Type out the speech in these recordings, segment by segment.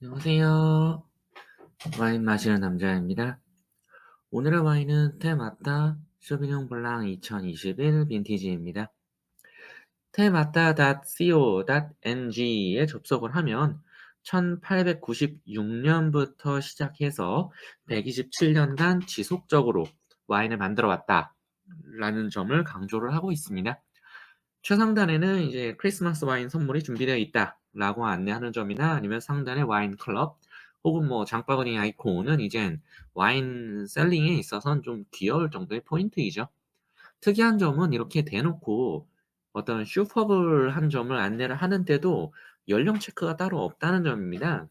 안녕하세요. 와인 마시는 남자입니다. 오늘의 와인은 테마타 쇼비뇽 블랑 2021 빈티지입니다. temata.co.ng에 접속을 하면 1896년부터 시작해서 127년간 지속적으로 와인을 만들어 왔다라는 점을 강조를 하고 있습니다. 최상단에는 이제 크리스마스 와인 선물이 준비되어 있다라고 안내하는 점이나 아니면 상단의 와인 클럽 혹은 뭐 장바구니 아이콘은 이젠 와인 셀링에 있어서는 좀 귀여울 정도의 포인트이죠. 특이한 점은 이렇게 대놓고 어떤 슈퍼블한 점을 안내를 하는데도 연령 체크가 따로 없다는 점입니다.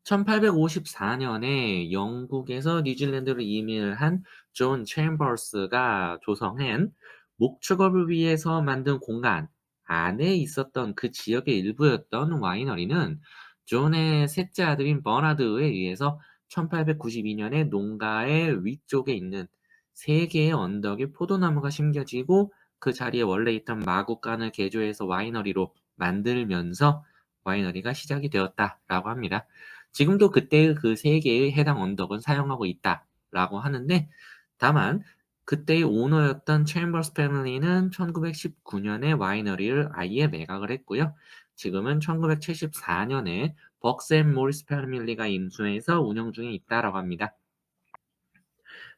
1854년에 영국에서 뉴질랜드로 이민을 한 존 챔버스가 조성한 목축업을 위해서 만든 공간 안에 있었던 그 지역의 일부였던 와이너리는 존의 셋째 아들인 버나드에 의해서 1892년에 농가의 위쪽에 있는 3개의 언덕에 포도나무가 심겨지고 그 자리에 원래 있던 마구간을 개조해서 와이너리로 만들면서 와이너리가 시작이 되었다라고 합니다. 지금도 그때의 그 3개의 해당 언덕은 사용하고 있다라고 하는데, 다만 그때의 오너였던 챔버스 패밀리는 1919년에 와이너리를 아예 매각을 했고요. 지금은 1974년에 벅스 앤 모리스 패밀리가 인수해서 운영 중에 있다라고 합니다.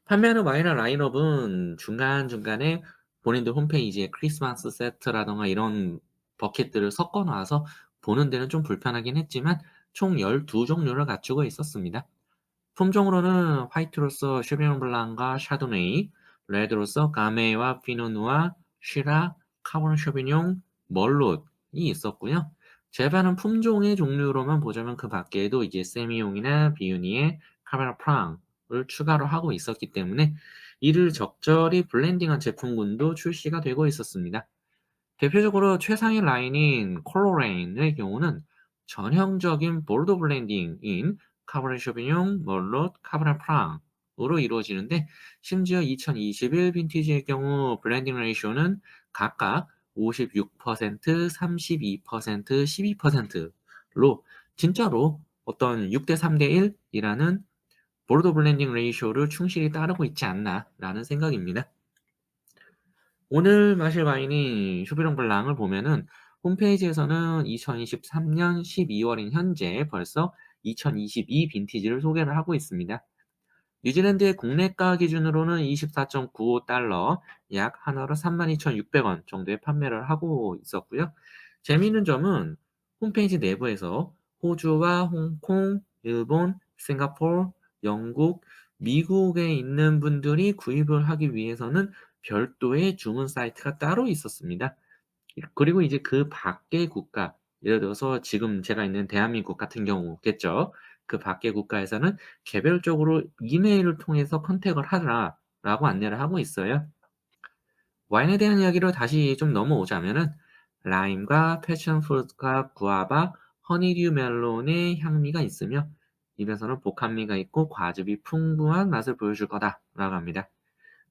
판매하는 와인의 라인업은 중간중간에 본인들 홈페이지에 크리스마스 세트라든가 이런 버킷들을 섞어 놔서 보는 데는 좀 불편하긴 했지만 총 12종류를 갖추고 있었습니다. 품종으로는 화이트로서 쇼비뇽 블랑과 샤도네이, 레드로서 가메와 피노누아, 쉬라, 카보르 쇼비뇽, 멀롯이 있었고요. 재반은 품종의 종류로만 보자면 그 밖에도 이제 세미용이나 비유니에 카베라 프랑을 추가로 하고 있었기 때문에 이를 적절히 블렌딩한 제품군도 출시가 되고 있었습니다. 대표적으로 최상위 라인인 콜로레인의 경우는 전형적인 보르도 블렌딩인 카버넷 쇼비뇽, 멀롯, 카베르 프랑으로 이루어지는데, 심지어 2021 빈티지의 경우 블렌딩 레이쇼는 각각 56%, 32%, 12%로 진짜로 어떤 6대 3대 1이라는 보르도 블렌딩 레이쇼를 충실히 따르고 있지 않나라는 생각입니다. 오늘 마실 와인이 쇼비뇽 블랑을 보면은 홈페이지에서는 2023년 12월인 현재 벌써 2022 빈티지를 소개를 하고 있습니다. 뉴질랜드의 국내가 기준으로는 24.95달러, 약 한화로 32,600원 정도에 판매를 하고 있었고요. 재미있는 점은 홈페이지 내부에서 호주와 홍콩, 일본, 싱가포르, 영국, 미국에 있는 분들이 구입을 하기 위해서는 별도의 주문 사이트가 따로 있었습니다. 그리고 이제 그 밖의 국가, 예를 들어서 지금 제가 있는 대한민국 같은 경우겠죠. 그 밖의 국가에서는 개별적으로 이메일을 통해서 컨택을 하라라고 안내를 하고 있어요. 와인에 대한 이야기로 다시 좀 넘어오자면은 라임과 패션프루트과 구아바, 허니듀 멜론의 향미가 있으며 입에서는 복합미가 있고 과즙이 풍부한 맛을 보여줄 거다라고 합니다.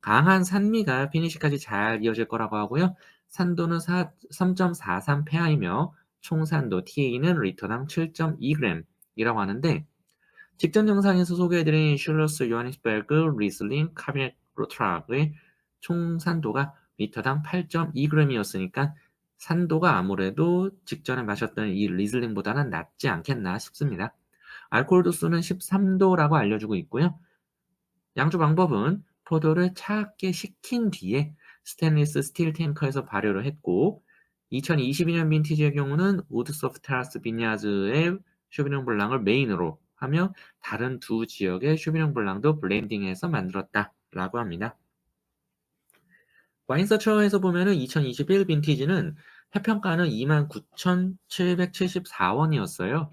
강한 산미가 피니시까지 잘 이어질 거라고 하고요. 산도는 3.43 페아이며 총 산도 TA는 리터당 7.2g 이라고 하는데, 직전 영상에서 소개해드린 슐러스 요하니스베르그 리슬링 카비넷 로트락의 총 산도가 리터당 8.2g이었으니까 산도가 아무래도 직전에 마셨던 이 리슬링보다는 낮지 않겠나 싶습니다. 알코올 도수는 13도라고 알려주고 있고요. 양조 방법은 포도를 차갑게 식힌 뒤에 스테인리스 스틸 탱커에서 발효를 했고, 2022년 빈티지의 경우는 우드소프 테라스 비냐즈의 쇼비뇽 블랑을 메인으로 하며 다른 두 지역의 쇼비뇽 블랑도 블렌딩해서 만들었다라고 합니다. 와인서처에서 보면은 2021 빈티지는 해평가는 29,774원이었어요.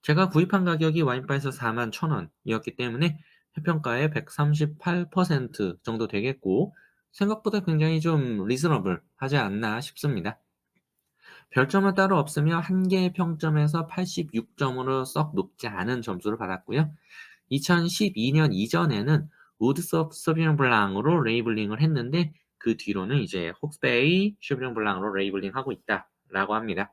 제가 구입한 가격이 와인바에서 41,000원이었기 때문에 해평가의 138% 정도 되겠고, 생각보다 굉장히 좀 리즈너블 하지 않나 싶습니다. 별점은 따로 없으며 한 개의 평점에서 86점으로 썩 높지 않은 점수를 받았고요. 2012년 이전에는 우드소프 소비뇽 블랑으로 레이블링을 했는데 그 뒤로는 이제 혹스베이 쇼비뇽 블랑으로 레이블링하고 있다라고 합니다.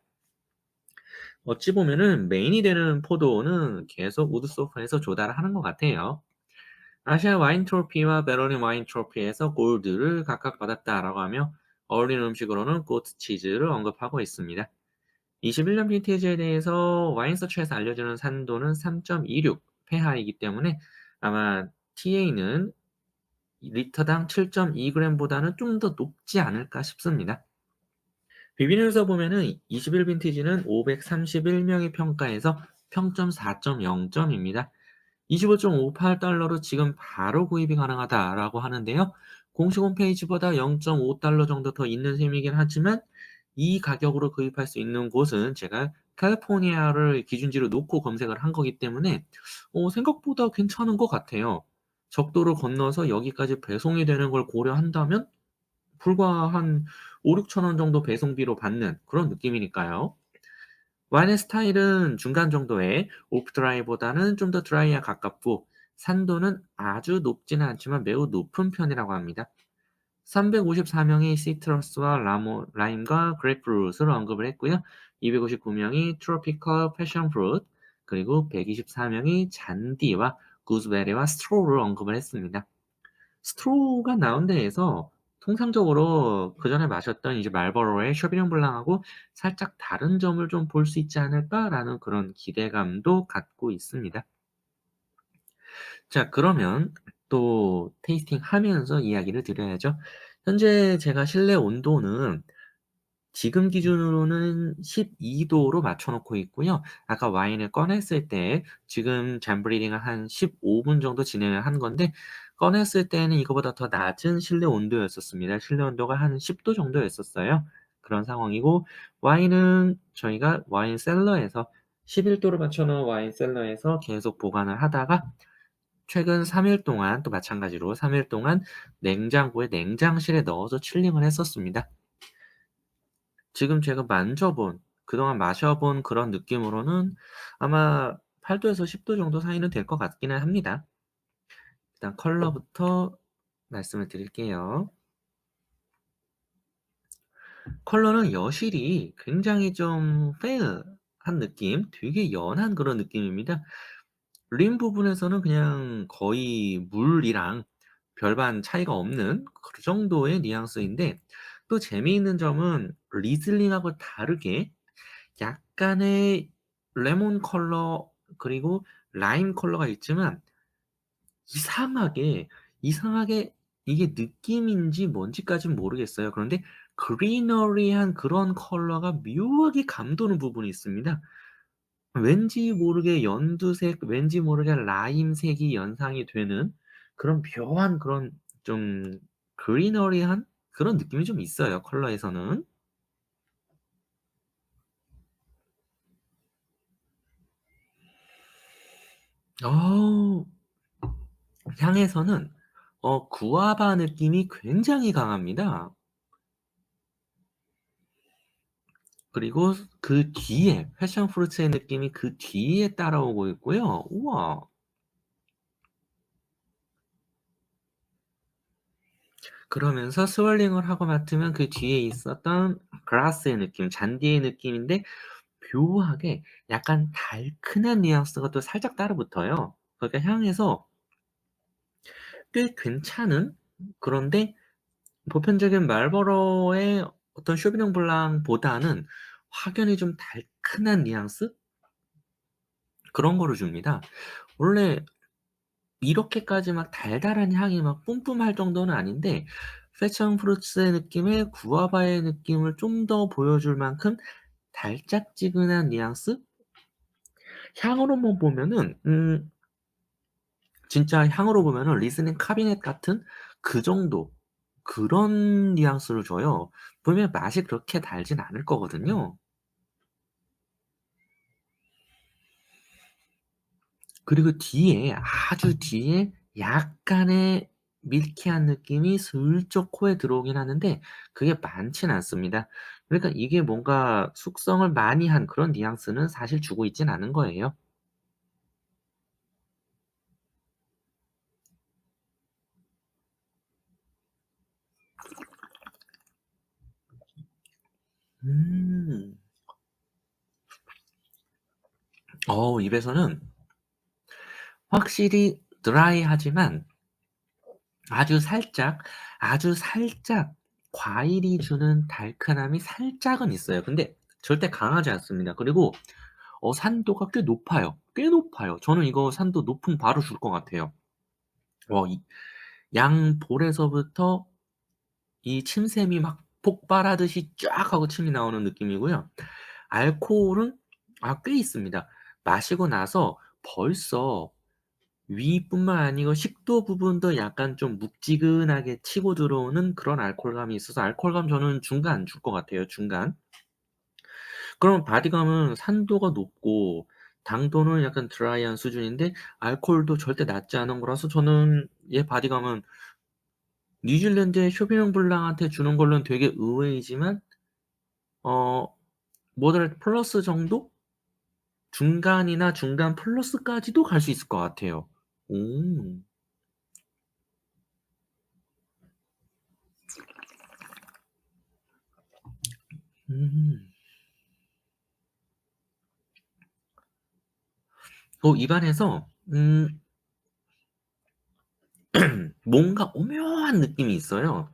어찌 보면은 메인이 되는 포도는 계속 우드소프에서 조달을 하는 것 같아요. 아시아 와인 트로피와 베르린 와인 트로피에서 골드를 각각 받았다라고 하며 어울리는 음식으로는 고트 치즈를 언급하고 있습니다. 21년 빈티지에 대해서 와인 서치에서 알려주는 산도는 3.26 폐하이기 때문에 아마 TA는 리터당 7.2g보다는 좀 더 높지 않을까 싶습니다. 비비면서 보면은 21 빈티지는 531명이 평가해서 평점 4.0점입니다. 25.58달러로 지금 바로 구입이 가능하다라고 하는데요. 공식 홈페이지보다 0.5달러 정도 더 있는 셈이긴 하지만 이 가격으로 구입할 수 있는 곳은 제가 캘리포니아를 기준지로 놓고 검색을 한 거기 때문에 생각보다 괜찮은 것 같아요. 적도를 건너서 여기까지 배송이 되는 걸 고려한다면 불과 한 5-6천 원 정도 배송비로 받는 그런 느낌이니까요. 와인의 스타일은 중간 정도의 오프 드라이보다는 좀 더 드라이에 가깝고 산도는 아주 높지는 않지만 매우 높은 편이라고 합니다. 354명이 시트러스와 라임과 그레이프루트를 언급을 했고요. 259명이 트로피컬 패션 프루트 그리고 124명이 잔디와 구스베리와 스트로우를 언급을 했습니다. 스트로우가 나온 데에서 통상적으로 그전에 마셨던 이제 말보로의 쇼비뇽 블랑하고 살짝 다른 점을 좀 볼 수 있지 않을까라는 그런 기대감도 갖고 있습니다. 자, 그러면 또 테이스팅하면서 이야기를 드려야죠. 현재 제가 실내 온도는 지금 기준으로는 12도로 맞춰 놓고 있고요. 아까 와인을 꺼냈을 때 지금 잠 브리딩을 한 15분 정도 진행을 한 건데 꺼냈을 때는 이거보다 더 낮은 실내 온도였었습니다. 실내 온도가 한 10도 정도였었어요. 그런 상황이고 와인은 저희가 와인 셀러에서 11도로 맞춰 놓은 와인 셀러에서 계속 보관을 하다가 최근 3일 동안 또 마찬가지로 3일 동안 냉장고에 냉장실에 넣어서 칠링을 했었습니다. 지금 제가 만져본 그동안 마셔본 그런 느낌으로는 아마 8 도에서 10도 정도 사이는 될 것 같기는 합니다. 일단 컬러부터 말씀을 드릴게요. 컬러는 여실히 굉장히 좀 페어한 느낌, 되게 연한 그런 느낌입니다. 림 부분에서는 그냥 거의 물이랑 별반 차이가 없는 그 정도의 뉘앙스인데 또 재미있는 점은 리슬링하고 다르게 약간의 레몬 컬러 그리고 라임 컬러가 있지만 이상하게, 이상하게 이게 느낌인지 뭔지까진 모르겠어요. 그런데 그리너리한 그런 컬러가 묘하게 감도는 부분이 있습니다. 왠지 모르게 연두색, 왠지 모르게 라임색이 연상이 되는 그런 묘한 그런 좀 그리너리한 그런 느낌이 좀 있어요, 컬러에서는. 어우 향에서는 구아바 느낌이 굉장히 강합니다. 그리고 그 뒤에 패션 프루트의 느낌이 그 뒤에 따라오고 있고요. 우와. 그러면서 스월링을 하고 맡으면 그 뒤에 있었던 글라스의 느낌, 잔디의 느낌인데 묘하게 약간 달큰한 뉘앙스가 또 살짝 따라 붙어요. 그러니까 향에서 꽤 괜찮은 그런데 보편적인 말보로의 어떤 쇼비뇽 블랑보다는 확연히 좀 달큰한 뉘앙스? 그런 거를 줍니다. 원래 이렇게까지 막 달달한 향이 막 뿜뿜할 정도는 아닌데 패션 프루트의 느낌에 구아바의 느낌을 좀 더 보여줄 만큼 달짝지근한 뉘앙스? 향으로만 보면은 진짜 향으로 보면은 리스닝 카비넷 같은 그 정도 그런 뉘앙스를 줘요. 보면 맛이 그렇게 달진 않을 거거든요. 그리고 뒤에 아주 뒤에 약간의 밀키한 느낌이 슬쩍 코에 들어오긴 하는데 그게 많진 않습니다. 그러니까 이게 뭔가 숙성을 많이 한 그런 뉘앙스는 사실 주고 있진 않은 거예요. 음. 입에서는 확실히 드라이하지만 아주 살짝, 아주 살짝 과일이 주는 달큰함이 살짝은 있어요. 근데 절대 강하지 않습니다. 그리고 산도가 꽤 높아요. 꽤 높아요. 저는 이거 산도 높으면 바로 줄 것 같아요. 이 양볼에서부터 이 침샘이 막 폭발하듯이 쫙 하고 침이 나오는 느낌이고요. 알코올은 꽤 있습니다. 마시고 나서 벌써 위뿐만 아니고 식도 부분도 약간 좀 묵지근하게 치고 들어오는 그런 알코올감이 있어서 알코올감 저는 중간 줄 것 같아요, 중간. 그럼 바디감은 산도가 높고 당도는 약간 드라이한 수준인데 알코올도 절대 낮지 않은 거라서 저는 얘 바디감은 뉴질랜드의 쇼비뇽 블랑한테 주는 걸로는 되게 의외이지만 어 모더레이트 플러스 정도? 중간이나 중간 플러스까지도 갈 수 있을 것 같아요. 오. 음. 입안에서 뭔가 오묘한 느낌이 있어요.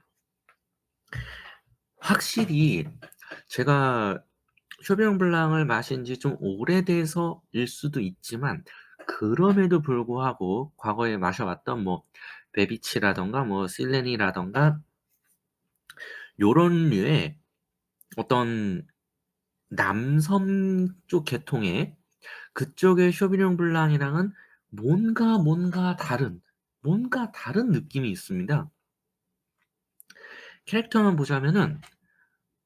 확실히 제가 쇼비뇽 블랑을 마신 지 좀 오래돼서일 수도 있지만 그럼에도 불구하고 과거에 마셔왔던 뭐 베비치라든가 뭐 실레니라든가 요런 류의 어떤 남섬 쪽 계통의 그쪽의 쇼비뇽 블랑이랑은 뭔가 다른 느낌이 있습니다. 캐릭터만 보자면은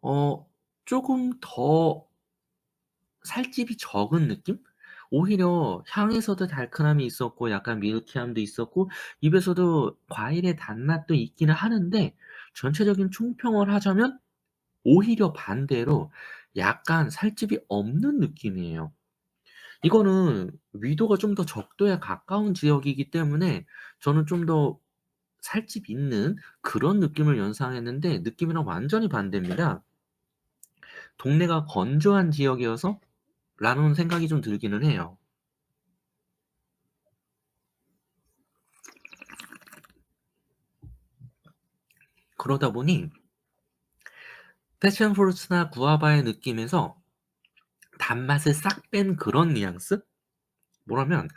어 쪼금 더 살집이 적은 느낌? 오히려 향에서도 달큰함이 있었고 약간 밀키함도 있었고 입에서도 과일의 단맛도 있기는 하는데 전체적인 총평을 하자면 오히려 반대로 약간 살집이 없는 느낌이에요. 이거는 위도가 좀 더 적도에 가까운 지역이기 때문에 저는 좀 더 살집 있는 그런 느낌을 연상했는데 느낌이랑 완전히 반대입니다. 동네가 건조한 지역이어서 라는 생각이 좀 들기는 해요. 그러다 보니 패션 프루트나 구아바의 느낌에서 단맛을 싹 뺀 그런 뉘앙스? 뭐라면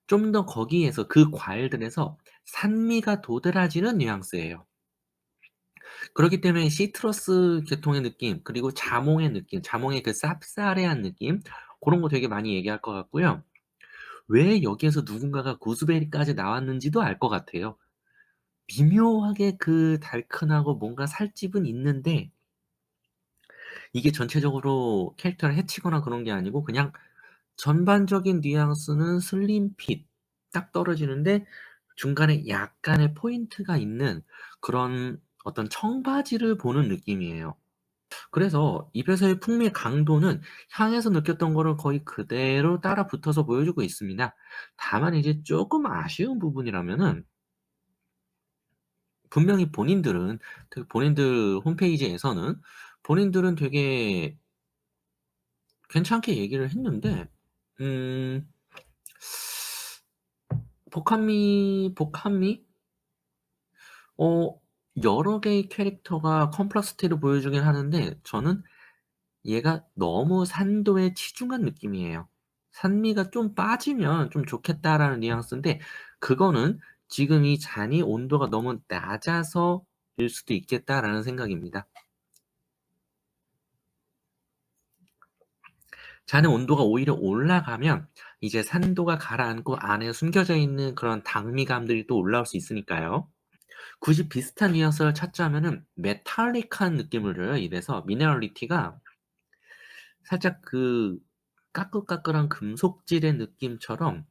좀 더 거기에서 그 과일들에서 산미가 도드라지는 뉘앙스예요. 그렇기 때문에 시트러스 계통의 느낌 그리고 자몽의 느낌, 자몽의 그 쌉싸래한 느낌 고런 거 되게 많이 얘기할 것 같고요. 왜 여기에서 누군가가 구스베리까지 나왔는지도 알 것 같아요. 미묘하게 그 달큰하고 뭔가 살집은 있는데 이게 전체적으로 캐릭터를 해치거나 그런 게 아니고 그냥 전반적인 뉘앙스는 슬림 핏 딱 떨어지는데 중간에 약간의 포인트가 있는 그런 어떤 청바지를 보는 느낌이에요. 그래서 입에서의 풍미의 강도는 향에서 느꼈던 거를 거의 그대로 따라 붙어서 보여주고 있습니다. 다만 이제 쪼끔 아쉬운 부분이라면은 분명히 본인들 홈페이지에서는 본인들은 되게 괜찮게 얘기를 했는데 음 복합미? 어 여러 개의 캐릭터가 컴플렉시티를 보여주긴 하는데 저는 얘가 너무 산도에 치중한 느낌이에요. '산미가 좀 빠지면 좀 좋겠다.'라는 뉘앙스인데 그거는 지금 이 잔이 온도가 너무 낮아서일 수도 있겠다라는 생각입니다. 잔의 온도가 오히려 올라가면 이제 산도가 가라앉고 안에 숨겨져 있는 그런 당미감들이 또 올라올 수 있으니까요. 굳이 비슷한 뉘앙스를 찾자면은 메탈릭한 느낌을 줘요 입에서. 미네랄리티가 살짝 그 까끌까끌한 금속질의 느낌처럼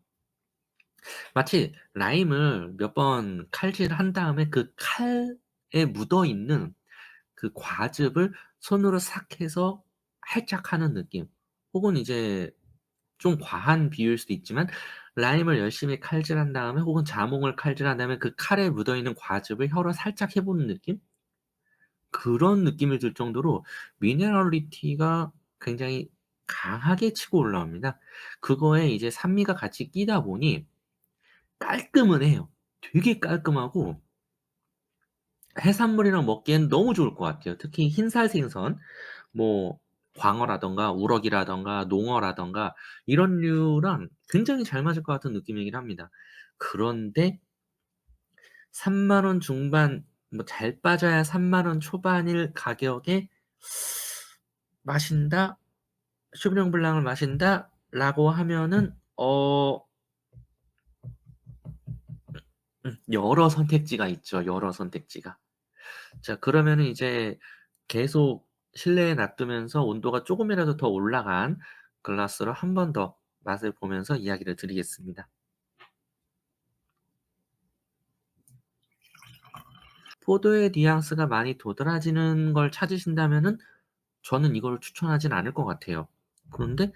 마치 라임을 몇 번 칼질한 다음에 그 칼에 묻어 있는 그 과즙을 손으로 싹 해서 활짝하는 느낌. 혹은 이제 좀 과한 비유일 수도 있지만 라임을 열심히 칼질한 다음에 혹은 자몽을 칼질한 다음에 그 칼에 묻어 있는 과즙을 혀로 살짝 해 보는 느낌? 그런 느낌이 들 정도로 미네랄리티가 굉장히 강하게 치고 올라옵니다. 그거에 이제 산미가 같이 끼다 보니 깔끔은 해요. 되게 깔끔하고 해산물이랑 먹기엔 너무 좋을 것 같아요. 특히 흰살 생선 뭐 광어라든가 우럭이라든가 농어라든가 이런 류랑 굉장히 잘 맞을 것 같은 느낌이긴 합니다. 그런데 3만 원 중반 뭐 잘 빠져야 3만 원 초반일 가격에 마신다? 쇼비뇽 블랑을 마신다라고 하면은 여러 선택지가 있죠, 여러 선택지가. 자 그러면은 이제 계속 실내에 놔두면서 온도가 쪼금이라도 더 올라간 글라스로 한 번 더 맛을 보면서 이야기를 드리겠습니다. 포도의 뉘앙스가 많이 도드라지는 걸 찾으신다면은 저는 이거를 추천하진 않을 것 같아요. 그런데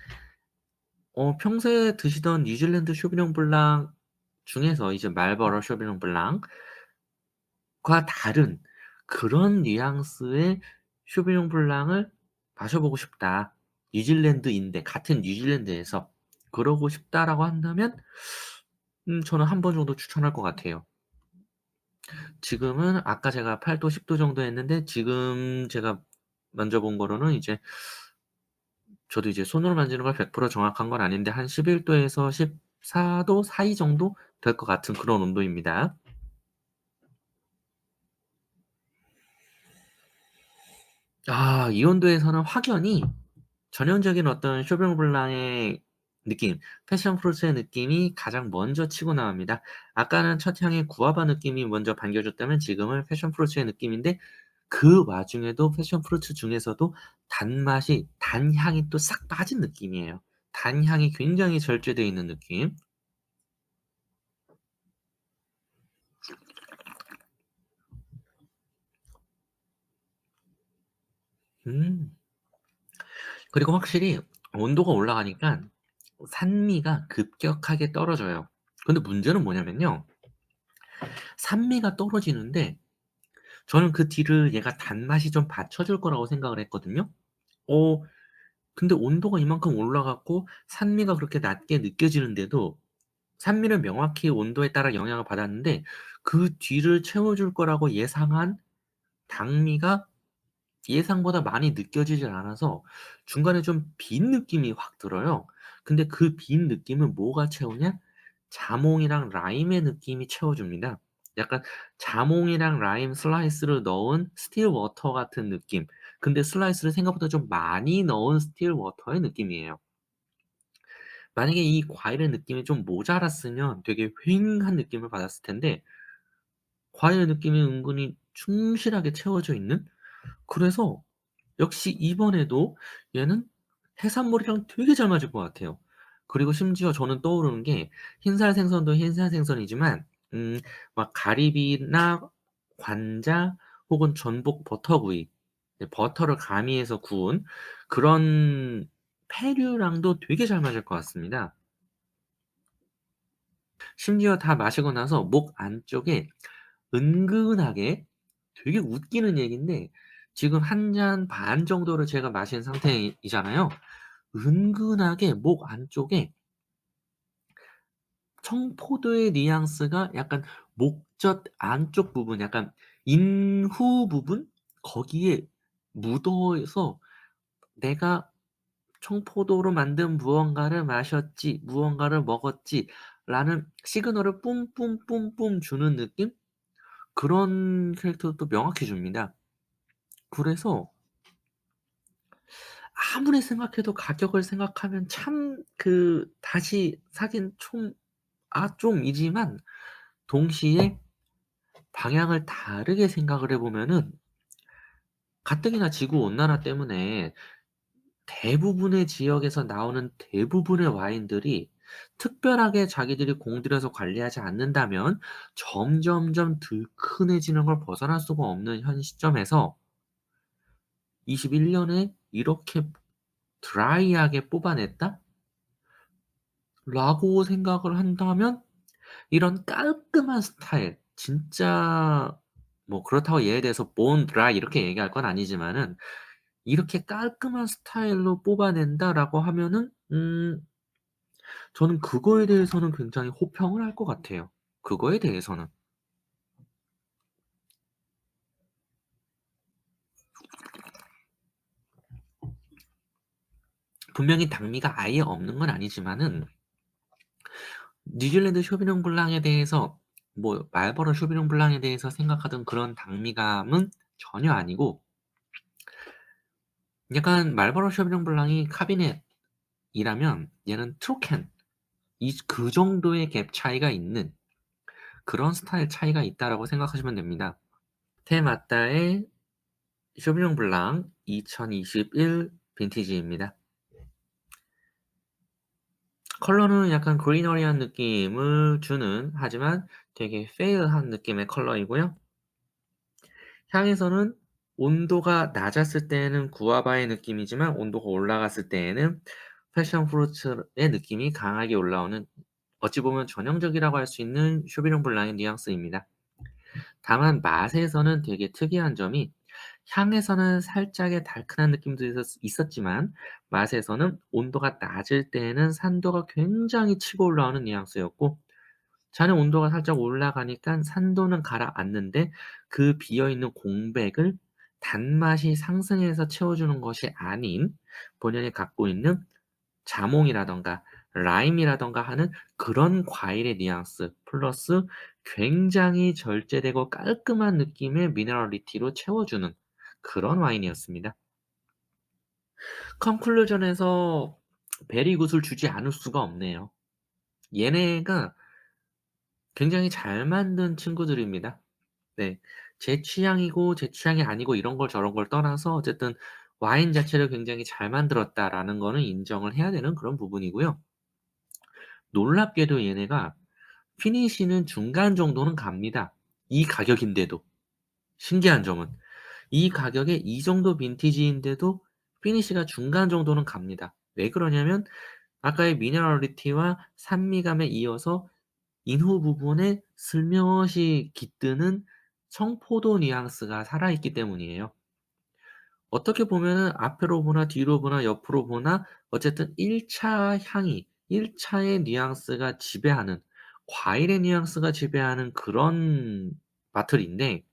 평소에 드시던 뉴질랜드 쇼비뇽 블랑 중에서 이제 말버러 쇼비뇽 블랑과 다른 그런 뉘앙스의 쇼비뇽 블랑을 마셔보고 싶다. 뉴질랜드인데 같은 뉴질랜드에서 그러고 싶다라고 한다면 저는 한 번 정도 추천할 것 같아요. 지금은 아까 제가 8도 10도 정도 했는데 지금 제가 만져본 거로는 이제 저도 이제 손으로 만지는 걸 100% 정확한 건 아닌데 한 11 도에서 14도 사이 정도 될 것 같은 그런 온도입니다. 이 온도에서는 확연히 전형적인 어떤 쇼병 블랑의 느낌, 패션 프루트의 느낌이 가장 먼저 치고 나옵니다. 아까는 첫 향에 구아바 느낌이 먼저 반겨줬다면 지금은 패션 프루트의 느낌인데 그 와중에도 패션 프루트 중에서도 단맛이 단향이 또 싹 빠진 느낌이에요. 단향이 굉장히 절제되어 있는 느낌. 음. 그리고 확실히 온도가 올라가니까 산미가 급격하게 떨어져요. 근데 문제는 뭐냐면요. 산미가 떨어지는데 저는 그 뒤를 얘가 단맛이 좀 받쳐줄 거라고 생각을 했거든요. 어 근데 온도가 이만큼 올라갔고 산미가 그렇게 낮게 느껴지는데도 산미는 명확히 온도에 따라 영향을 받았는데 그 뒤를 채워줄 거라고 예상한 당미가 예상보다 많이 느껴지질 않아서 중간에 좀 빈 느낌이 확 들어요. 근데 그 빈 느낌은 뭐가 채우냐? 자몽이랑 라임의 느낌이 채워줍니다. 약간 자몽이랑 라임 슬라이스를 넣은 스틸 워터 같은 느낌. 근데 슬라이스를 생각보다 좀 많이 넣은 스틸 워터의 느낌이에요. 만약에 이 과일의 느낌이 좀 모자랐으면 되게 휑한 느낌을 받았을 텐데 과일의 느낌이 은근히 충실하게 채워져 있는 그래서 역시 이번에도 얘는 해산물이랑 되게 잘 맞을 것 같아요. 그리고 심지어 저는 떠오르는 게 흰살 생선도 흰살 생선이지만 막 가리비나 관자 혹은 전복 버터구이 버터를 가미해서 구운 그런 페류랑도 되게 잘 맞을 것 같습니다. 심지어 다 마시고 나서 목 안쪽에 은근하게 되게 웃기는 얘기인데 지금 한 잔 반 정도를 제가 마신 상태이잖아요. 은근하게 목 안쪽에 청포도의 뉘앙스가 약간 목젖 안쪽 부분 약간 인후 부분 거기에 묻어서 '내가 청포도로 만든 무언가를 마셨지. 무언가를 먹었지.'라는 시그널을 뿜뿜뿜뿜 주는 느낌? 그런 캐릭터도 또 명확히 줍니다. 그래서 아무리 생각해도 가격을 생각하면 참 다시 사긴 좀이지만 동시에 방향을 다르게 생각을 해 보면은 가뜩이나 지구 온난화 때문에 대부분의 지역에서 나오는 대부분의 와인들이 특별하게 자기들이 공들여서 관리하지 않는다면 점점점 들큰해지는 걸 벗어날 수가 없는 현 시점에서 21 년에 이렇게 드라이하게 뽑아냈다? 라고 생각을 한다면 이런 깔끔한 스타일 진짜 뭐 그렇다고 얘에 대해서 born dry 이렇게 얘기할 건 아니지만은 이렇게 깔끔한 스타일로 뽑아낸다라고 하면은 저는 그거에 대해서는 굉장히 호평을 할 것 같아요. 그거에 대해서는. 분명히 당미가 아예 없는 건 아니지만은 뉴질랜드 쇼비뇽 블랑에 대해서 뭐 말버러 쇼비뇽 블랑에 대해서 생각하던 그런 당미감은 전혀 아니고, 약간 말버러 쇼비뇽 블랑이 카비넷이라면 얘는 트로켄, 그 정도의 갭 차이가 있는 그런 스타일 차이가 있다라고 생각하시면 됩니다. 테마타의 쇼비뇽 블랑 2021 빈티지입니다. 컬러는 약간 그리너리한 느낌을 주는, 하지만 되게 페일한 느낌의 컬러이고요. 향에서는 온도가 낮았을 때에는 구아바의 느낌이지만 온도가 올라갔을 때에는 패션 프루츠의 느낌이 강하게 올라오는, 어찌 보면 전형적이라고 할 수 있는 쇼비뇽 블랑의 뉘앙스입니다. 다만 맛에서는 되게 특이한 점이, 향에서는 살짝의 달큰한 느낌도 있었지만 맛에서는 온도가 낮을 때에는 산도가 굉장히 치고 올라오는 뉘앙스였고, 잔의 온도가 살짝 올라가니까 산도는 가라앉는데 그 비어 있는 공백을 단맛이 상승해서 채워주는 것이 아닌 본연이 갖고 있는 자몽이라든가 라임이라든가 하는 그런 과일의 뉘앙스 플러스 굉장히 절제되고 깔끔한 느낌의 미네랄리티로 채워주는 그런 와인이었습니다. 컨클루전에서 베리굿을 주지 않을 수가 없네요. 얘네가 굉장히 잘 만든 친구들입니다. 네. 제 취향이고 제 취향이 아니고 이런 걸 저런 걸 떠나서 어쨌든 와인 자체를 굉장히 잘 만들었다라는 거는 인정을 해야 되는 그런 부분이고요. 놀랍게도 얘네가 피니시는 중간 정도는 갑니다. 이 가격인데도. 신기한 점은 이 가격에 이 정도 빈티지인데도 피니시가 중간 정도는 갑니다. 왜 그러냐면 아까의 미네랄리티와 산미감에 이어서 인후 부분에 슬며시 깃드는 청포도 뉘앙스가 살아있기 때문이에요. 어떻게 보면은 앞으로 보나 뒤로 보나 옆으로 보나 어쨌든 1차 향이 1 차의 뉘앙스가 지배하는, 과일의 뉘앙스가 지배하는 그런 바틀인데,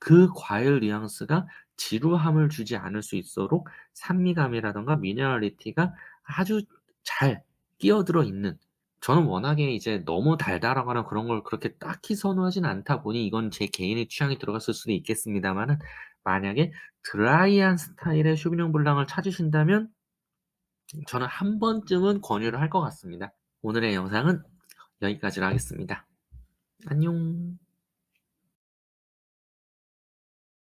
그 과일 뉘앙스가 지루함을 주지 않을 수 있도록 산미감이라든가 미네랄리티가 아주 잘 끼어들어 있는, 저는 워낙에 이제 너무 달달하거나 그런 걸 그렇게 딱히 선호하진 않다 보니 이건 제 개인의 취향이 들어갔을 수도 있겠습니다마는, 만약에 드라이한 스타일의 쇼비뇽 블랑을 찾으신다면 저는 한 번쯤은 권유를 할 것 같습니다. 오늘의 영상은 여기까지로 하겠습니다. 안녕.